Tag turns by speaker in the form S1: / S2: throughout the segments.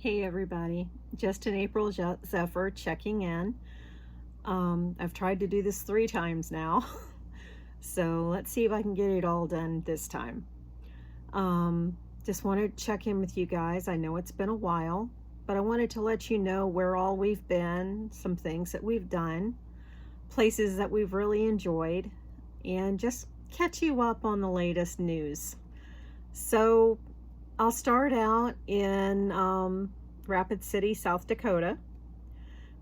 S1: Hey everybody, just an April Zephyr checking in. I've tried to do this 3 times now, so let's see if I can get it all done this time. Just wanted to check in with you guys. I know it's been a while, but I wanted to let you know where all we've been, some things that we've done, places that we've really enjoyed, and just catch you up on the latest news. So I'll start out in Rapid City, South Dakota.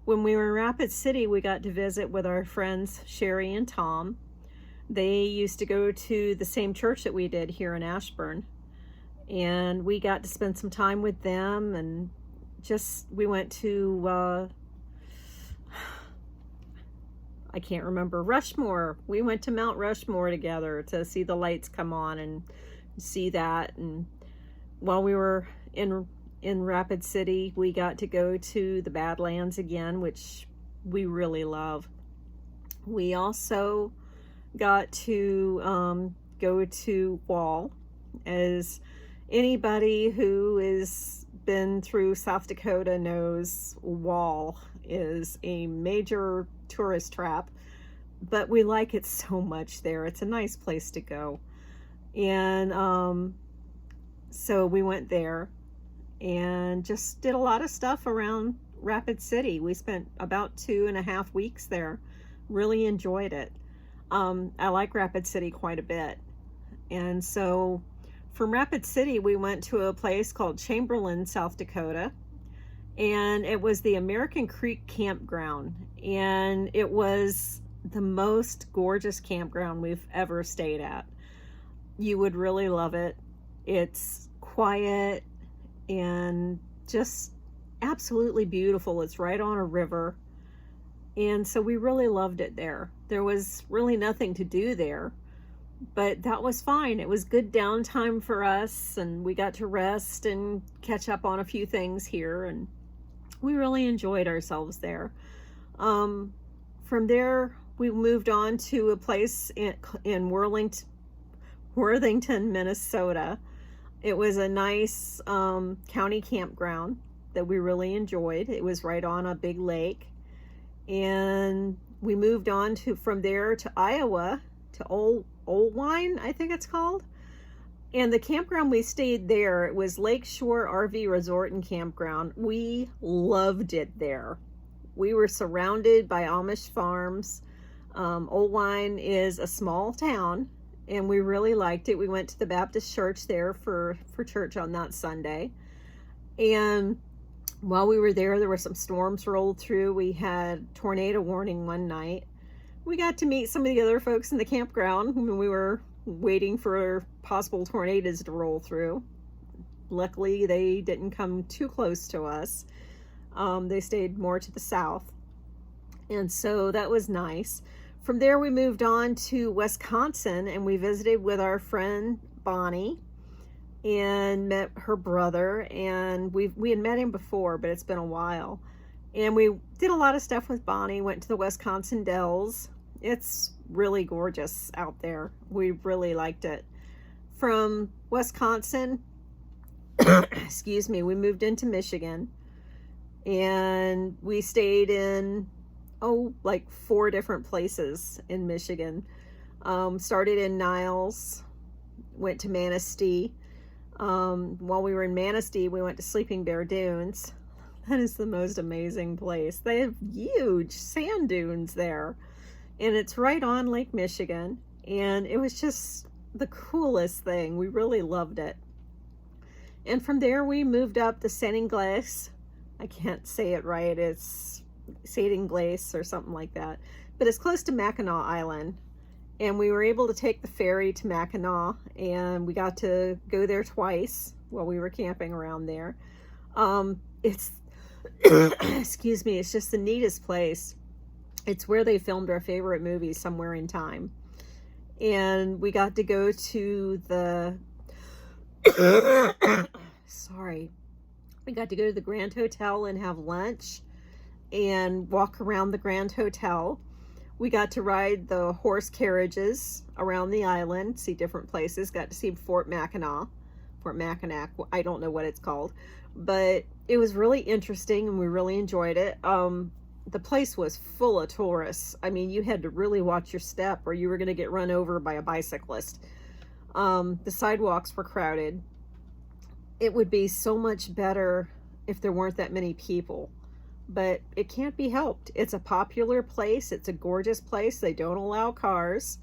S1: When we were in Rapid City, we got to visit with our friends Sherry and Tom. They used to go to the same church that we did here in Ashburn, and we got to spend some time with them, and we went to I can't remember, Rushmore. We went to Mount Rushmore together to see the lights come on and see that. And while we were in Rapid City, we got to go to the Badlands again, which we really love. We also got to go to Wall. As anybody who has been through South Dakota knows, Wall is a major tourist trap, but we like it so much there. It's a nice place to go. And so we went there and just did a lot of stuff around Rapid City. We spent about 2.5 weeks there. Really enjoyed it. I like Rapid City quite a bit. And so from Rapid City, we went to a place called Chamberlain, South Dakota. And it was the American Creek Campground. And it was the most gorgeous campground we've ever stayed at. You would really love it. It's quiet and just absolutely beautiful. It's right on a river. And so we really loved it there. There was really nothing to do there, but that was fine. It was good downtime for us, and we got to rest and catch up on a few things here, and we really enjoyed ourselves there. From there, we moved on to a place in Worthington, Minnesota. It was a nice county campground that we really enjoyed. It was right on a big lake. And we moved on from there to Iowa, to Old-Wine, I think it's called. And the campground we stayed there, it was Lakeshore RV Resort and Campground. We loved it there. We were surrounded by Amish farms. Old-Wine is a small town, and we really liked it. We went to the Baptist church there for church on that Sunday. And while we were there were some storms rolled through. We had tornado warning one night. We got to meet some of the other folks in the campground when we were waiting for possible tornadoes to roll through. Luckily, they didn't come too close to us. They stayed more to the south. And so that was nice. From there, we moved on to Wisconsin, and we visited with our friend Bonnie and met her brother. And we had met him before, but it's been a while. And we did a lot of stuff with Bonnie, went to the Wisconsin Dells. It's really gorgeous out there. We really liked it. From Wisconsin, excuse me, we moved into Michigan, and we stayed in like 4 different places in Michigan. Started in Niles, went to Manistee. While we were in Manistee, we went to Sleeping Bear Dunes. That is the most amazing place. They have huge sand dunes there, and it's right on Lake Michigan, and it was just the coolest thing. We really loved it. And from there, we moved up to Seining-Glace. I can't say it right. It's Seining-Glace or something like that, but it's close to Mackinac Island. And we were able to take the ferry to Mackinac, and we got to go there twice while we were camping around there. It's excuse me, it's just the neatest place. It's where they filmed our favorite movie, Somewhere in Time. And we got to go to the sorry. We got to go to the Grand Hotel and have lunch and walk around the Grand Hotel. We got to ride the horse carriages around the island, see different places. Got to see Fort Mackinac. I don't know what it's called, but it was really interesting and we really enjoyed it. The place was full of tourists. I mean, you had to really watch your step or you were going to get run over by a bicyclist. The sidewalks were crowded. It would be so much better if there weren't that many people, but it can't be helped. It's a popular place. It's a gorgeous place. They don't allow cars.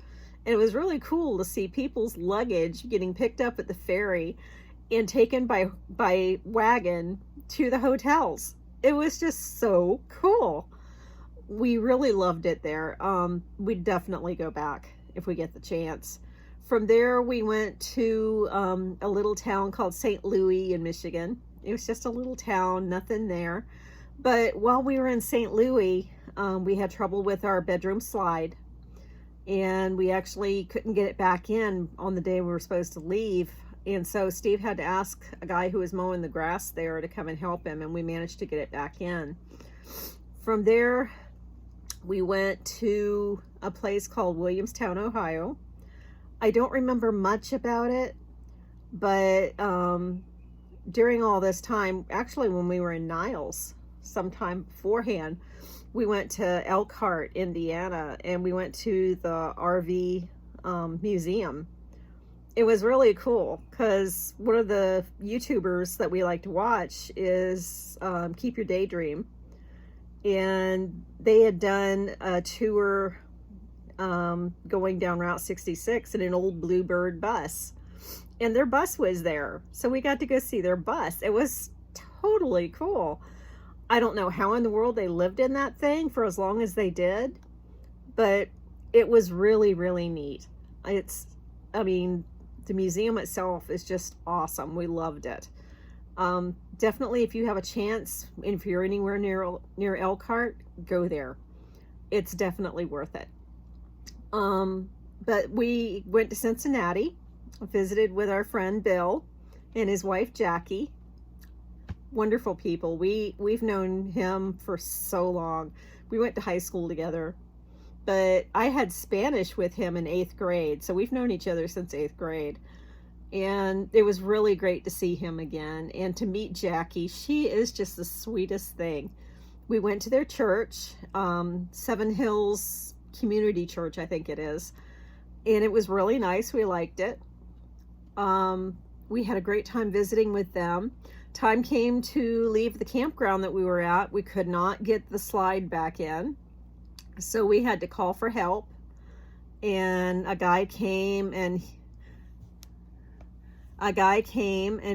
S1: And it was really cool to see people's luggage getting picked up at the ferry and taken by wagon to the hotels. It was just so cool. We really loved it there. We'd definitely go back if we get the chance. From there, we went to a little town called St. Louis in Michigan. It was just a little town, nothing there. But while we were in St. Louis, we had trouble with our bedroom slide. And we actually couldn't get it back in on the day we were supposed to leave. And so Steve had to ask a guy who was mowing the grass there to come and help him, and we managed to get it back in. From there, we went to a place called Williamstown, Ohio. I don't remember much about it, but during all this time, actually when we were in Niles, sometime beforehand, we went to Elkhart, Indiana, and we went to the RV museum. It was really cool because one of the YouTubers that we like to watch is Keep Your Daydream. And they had done a tour going down Route 66 in an old Bluebird bus. And their bus was there. So we got to go see their bus. It was totally cool. I don't know how in the world they lived in that thing for as long as they did, but it was really, really neat. I mean, the museum itself is just awesome. We loved it. Definitely, if you have a chance, and if you're anywhere near Elkhart, go there. It's definitely worth it. But we went to Cincinnati, visited with our friend Bill and his wife Jackie. Wonderful people. We've known him for so long. We went to high school together, but I had Spanish with him in 8th grade, so we've known each other since 8th grade. And it was really great to see him again and to meet Jackie. She is just the sweetest thing. We went to their church, Seven Hills Community Church, I think it is. And it was really nice. We liked it. We had a great time visiting with them. Time came to leave the campground that we were at. We could not get the slide back in, so we had to call for help. And a guy came and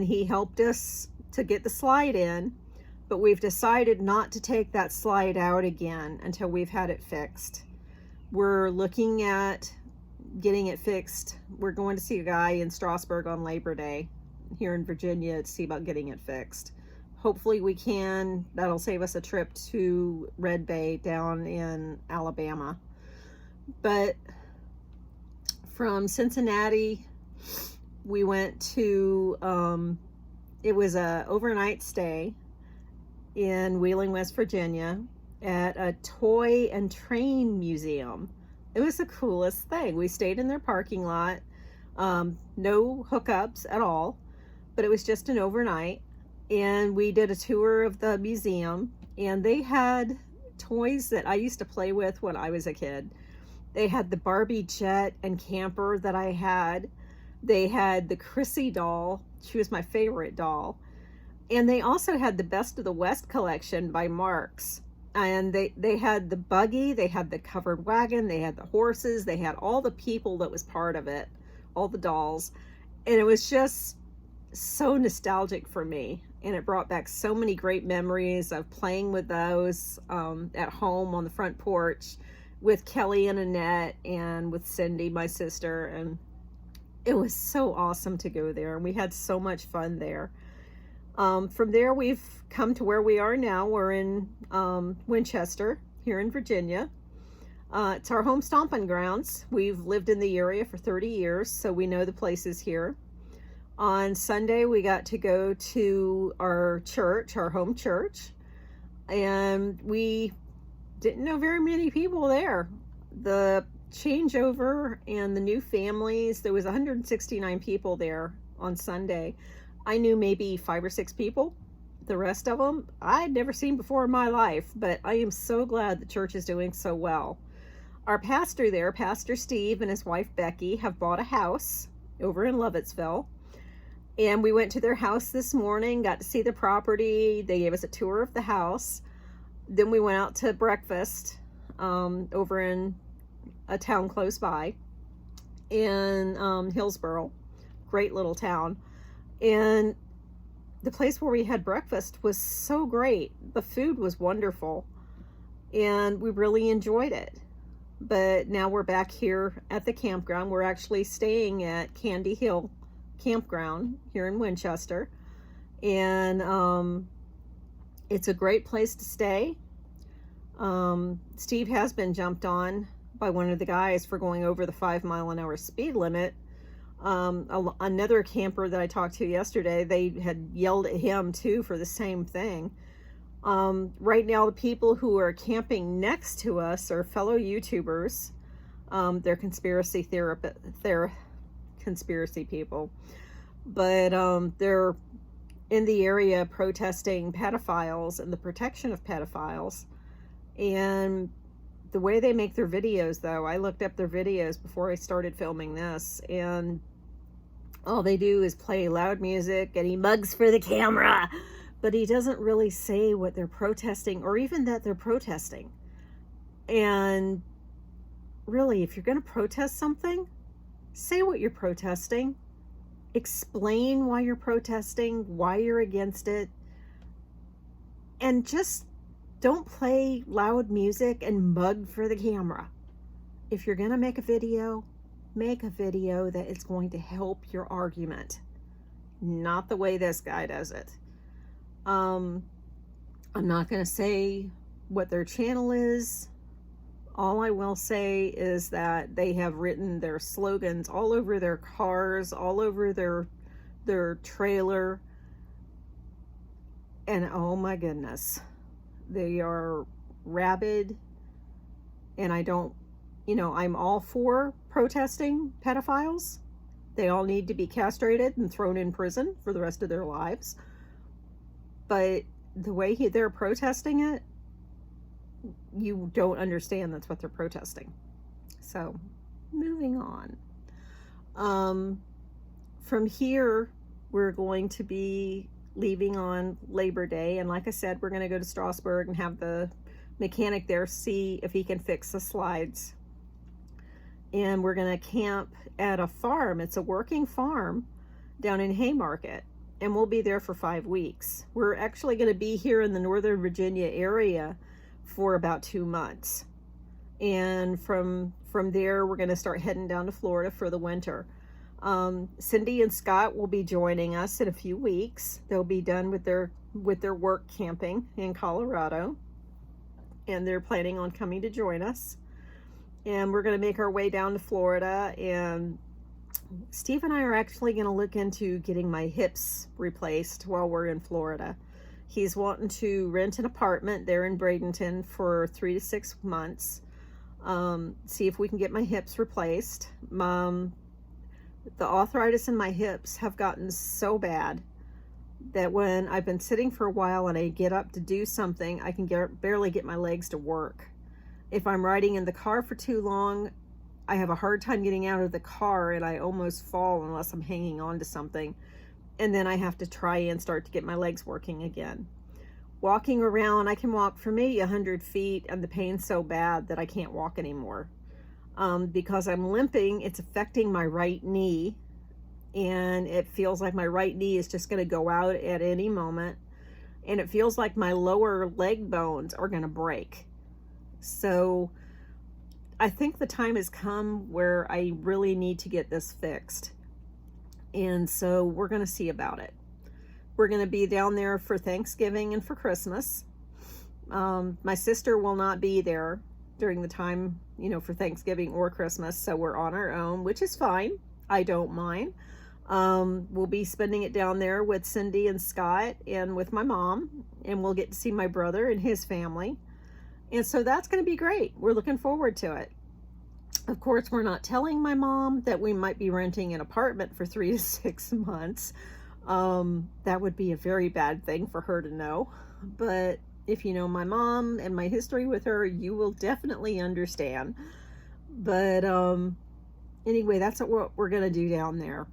S1: he helped us to get the slide in, but we've decided not to take that slide out again until we've had it fixed. We're looking at getting it fixed. We're going to see a guy in Strasburg on Labor Day here in Virginia to see about getting it fixed. Hopefully we can. That'll save us a trip to Red Bay down in Alabama. But from Cincinnati, we went to, it was a overnight stay in Wheeling, West Virginia at a toy and train museum. It was the coolest thing. We stayed in their parking lot, no hookups at all, but it was just an overnight. And we did a tour of the museum, and they had toys that I used to play with when I was a kid. They had the Barbie jet and camper that I had. They had the Chrissy doll. She was my favorite doll. And they also had the Best of the West collection by Marx. And they had the buggy, they had the covered wagon, they had the horses, they had all the people that was part of it, all the dolls. And it was just so nostalgic for me. And it brought back so many great memories of playing with those at home on the front porch with Kelly and Annette and with Cindy, my sister. And it was so awesome to go there. And we had so much fun there. From there, we've come to where we are now. We're in Winchester, here in Virginia. It's our home stomping grounds. We've lived in the area for 30 years, so we know the places here. On Sunday, we got to go to our church, our home church, and we didn't know very many people there. The changeover and the new families, there was 169 people there on Sunday. I knew maybe 5 or 6 people, The rest of them I'd never seen before in my life, but I am so glad the church is doing so well. Our pastor there, Pastor Steve, and his wife Becky have bought a house over in Lovettsville. And we went to their house this morning, got to see the property. They gave us a tour of the house. Then we went out to breakfast over in a town close by in Hillsboro. Great little town. And the place where we had breakfast was so great. The food was wonderful. And we really enjoyed it. But now we're back here at the campground. We're actually staying at Candy Hill Campground here in Winchester. And it's a great place to stay. Steve has been jumped on by one of the guys for going over the 5-mile-an-hour speed limit. Another camper that I talked to yesterday, they had yelled at him too for the same thing. Right now, the people who are camping next to us are fellow YouTubers. They're conspiracy conspiracy people, but they're in the area protesting pedophiles and the protection of pedophiles. And the way they make their videos, though, I looked up their videos before I started filming this, and all they do is play loud music, and he mugs for the camera, but he doesn't really say what they're protesting, or even that they're protesting. And really, if you're going to protest something, say what you're protesting. Explain why you're protesting, why you're against it, and just don't play loud music and mug for the camera. If you're going to make a video that is going to help your argument, not the way this guy does it. I'm not going to say what their channel is. All I will say is that they have written their slogans all over their cars, all over their trailer. And oh my goodness, they are rabid. And I'm all for protesting pedophiles. They all need to be castrated and thrown in prison for the rest of their lives. But the way they're protesting it, you don't understand that's what they're protesting. So, moving on. From here, we're going to be leaving on Labor Day. And like I said, we're going to go to Strasbourg and have the mechanic there see if he can fix the slides. And we're going to camp at a farm. It's a working farm down in Haymarket. And we'll be there for 5 weeks. We're actually going to be here in the Northern Virginia area for about 2 months. And from there, we're going to start heading down to Florida for the winter. Cindy and Scott will be joining us in a few weeks. They'll be done with their work camping in Colorado. And they're planning on coming to join us. And we're going to make our way down to Florida. And Steve and I are actually going to look into getting my hips replaced while we're in Florida. He's wanting to rent an apartment there in Bradenton for 3 to 6 months. See if we can get my hips replaced. The arthritis in my hips have gotten so bad that when I've been sitting for a while and I get up to do something, I can barely get my legs to work. If I'm riding in the car for too long, I have a hard time getting out of the car and I almost fall unless I'm hanging on to something. And then I have to try and start to get my legs working again. Walking around, I can walk for maybe 100 feet and the pain's so bad that I can't walk anymore. Because I'm limping, it's affecting my right knee. And it feels like my right knee is just going to go out at any moment. And it feels like my lower leg bones are going to break. So I think the time has come where I really need to get this fixed. And so we're going to see about it. We're going to be down there for Thanksgiving and for Christmas. My sister will not be there during the time, for Thanksgiving or Christmas. So we're on our own, which is fine. I don't mind. We'll be spending it down there with Cindy and Scott and with my mom. And we'll get to see my brother and his family. And so that's going to be great. We're looking forward to it. Of course, we're not telling my mom that we might be renting an apartment for 3 to 6 months. That would be a very bad thing for her to know. But if you know my mom and my history with her, you will definitely understand. But anyway, that's what we're going to do down there.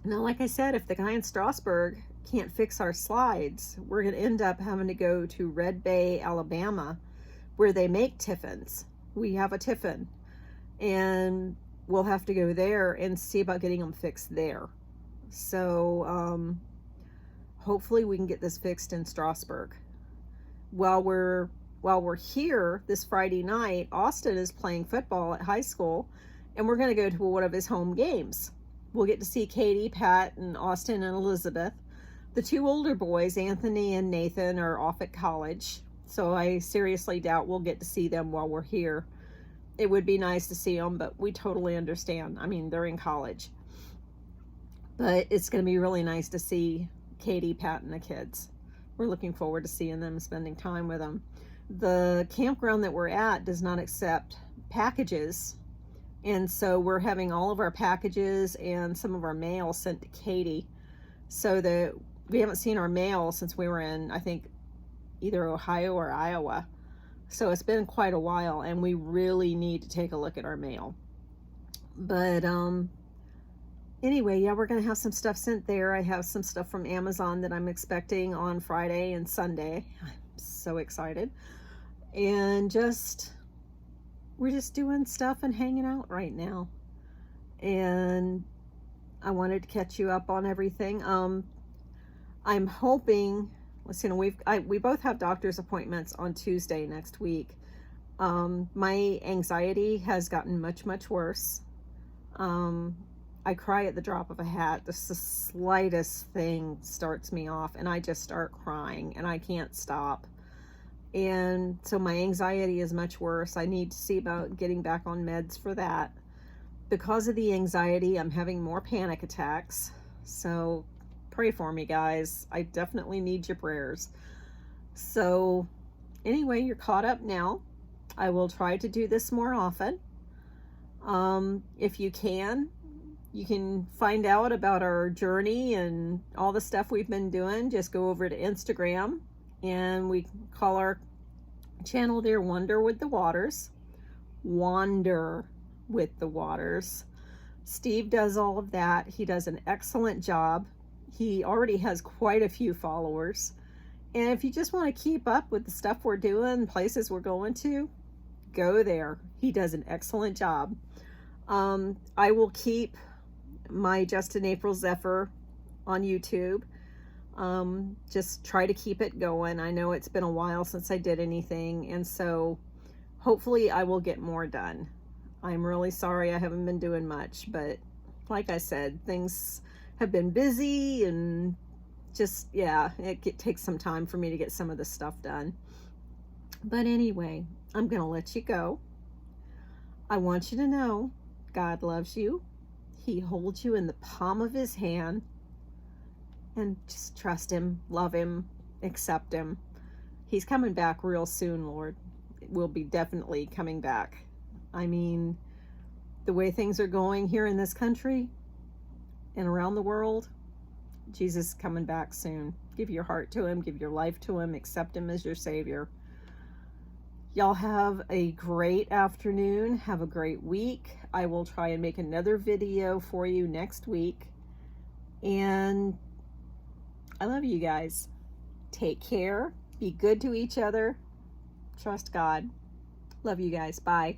S1: Now, like I said, if the guy in Strasburg can't fix our slides, we're going to end up having to go to Red Bay, Alabama, where they make tiffins. We have a tiffin, and we'll have to go there and see about getting them fixed there. So hopefully we can get this fixed in Strasburg. While we're here this Friday night, Austin is playing football at high school, and we're going to go to one of his home games. We'll get to see Katie, Pat, and Austin and Elizabeth. The two older boys, Anthony and Nathan, are off at college, so I seriously doubt we'll get to see them while we're here. It would be nice to see them, but we totally understand. I mean, they're in college. But it's going to be really nice to see Katie, Pat, and the kids. We're looking forward to seeing them, spending time with them. The campground that we're at does not accept packages, and so we're having all of our packages and some of our mail sent to Katie, so that we haven't seen our mail since we were in, I think, either Ohio or Iowa. So it's been quite a while, and we really need to take a look at our mail. But anyway, yeah, we're going to have some stuff sent there. I have some stuff from Amazon that I'm expecting on Friday and Sunday. I'm so excited. And we're just doing stuff and hanging out right now. And I wanted to catch you up on everything. I'm hoping, listen, we both have doctor's appointments on Tuesday next week. My anxiety has gotten much, much worse. I cry at the drop of a hat. Just the slightest thing starts me off, and I just start crying, and I can't stop. And so my anxiety is much worse. I need to see about getting back on meds for that. Because of the anxiety, I'm having more panic attacks. So pray for me, guys. I definitely need your prayers. So anyway, you're caught up now. I will try to do this more often. If you can find out about our journey and all the stuff we've been doing. Just go over to Instagram, and we call our channel there Wonder with the Waters. Wander with the Waters. Steve does all of that. He does an excellent job. He already has quite a few followers. And if you just want to keep up with the stuff we're doing, places we're going to, go there. He does an excellent job. I will keep my Justin April Zephyr on YouTube. Just try to keep it going. I know it's been a while since I did anything, and so hopefully I will get more done. I'm really sorry I haven't been doing much, but like I said, things have been busy, and just, yeah, it takes some time for me to get some of this stuff done. But anyway, I'm gonna let you go. I want you to know God loves you. He holds you in the palm of his hand, and just trust him, love him, accept him. He's coming back real soon, Lord. We'll be definitely coming back. I mean, the way things are going here in this country and around the world, Jesus is coming back soon. Give your heart to him, give your life to him, accept him as your Savior. Y'all have a great afternoon. Have a great week. I will try and make another video for you next week. And I love you guys. Take care. Be good to each other. Trust God. Love you guys. Bye.